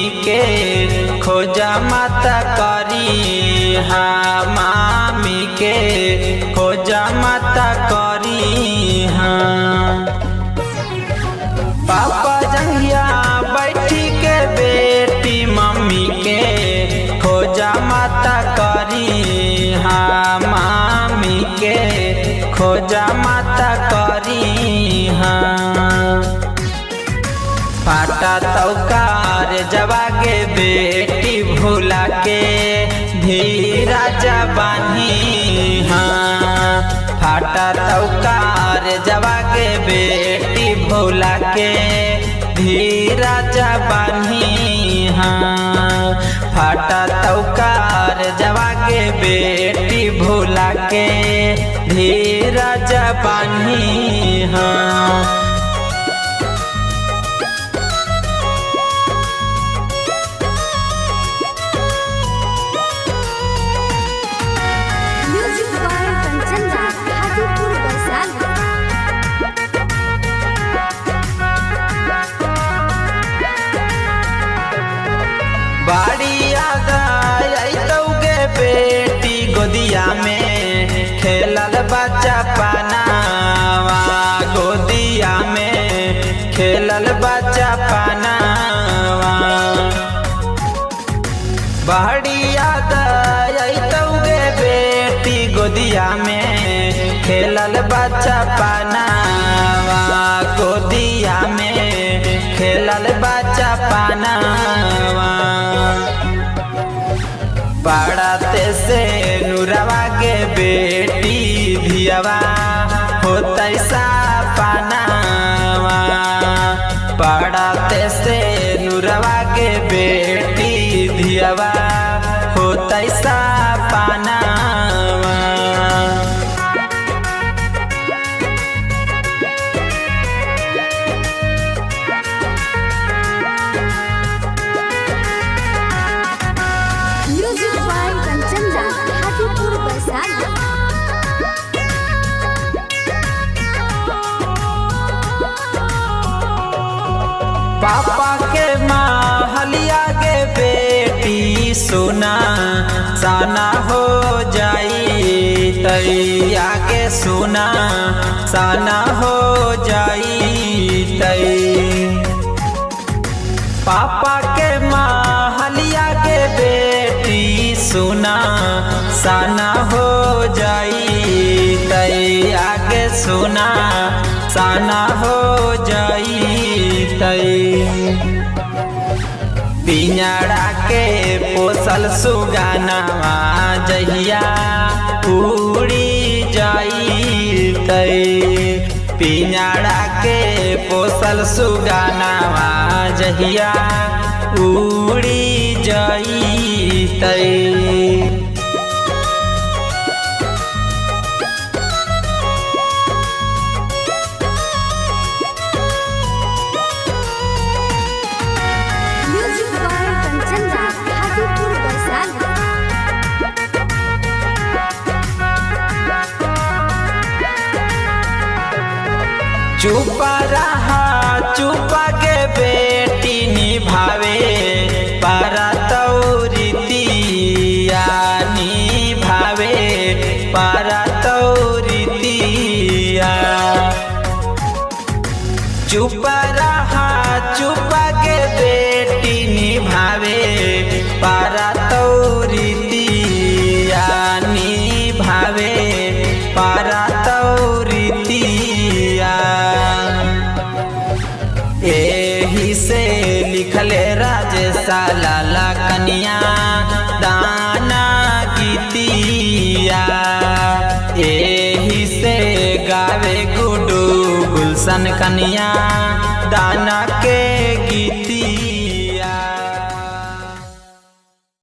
Mummy के खोजा माता करी। हाँ मम्मी के खोजा माता करी। हाँ पापा जंगिया बैठी के बेटी मम्मी के खोजा माता करी। हाँ मम्मी के खोजा माता करी। हाँ फाटा तौकार जवागे बेटी भूला के धीरा जबानी। हाँ फाटा तौकार जवागे बेटी भूला के धीरा जबानी। हाँ फाटा तौकार जवागे बेटी भूला के धीरा जबानी। हाँ बाड़ी आगे बेटी गोदिया में खेलल बच्चा पनावा। गोदिया में खेलल बच्चा पनावा। बाड़ी आगे बेटी गोदिया में खेलल बच्चा पनावा। गोदिया में खेलल बच्चा पनावा। पढ़ते से नुरवा के बेटी धियावा होता सा पनावा। पढ़ते से नुरवा के बेटी धियावा होता सा पनावा। पापा के महलिया के बेटी सोना साना हो जाई। तैया के सोना साना हो जाई तई। पापा के महलिया के बेटी सोना साना हो जाई। तैया के सोना साना हो जाई तई। पिंजड़ा के पोसल सुगानावा जहिया उड़ी जाई तई। पिंजड़ा के पोसल सुगानावा जहिया उड़ी जाई तई। चुपा रहा चुपा के बेटी निभावे पारा तौरीतिया। निभावे पारा तौरीतिया। चुपा रहा चुपा के बेटी निभावे पारा तौरीतिया। निभावे पारा तौरीतिया। एही से लिखले राजेशा लाला कन्या दाना गीतिया। एही से गावे गुडू गुलशन कन्या दाना के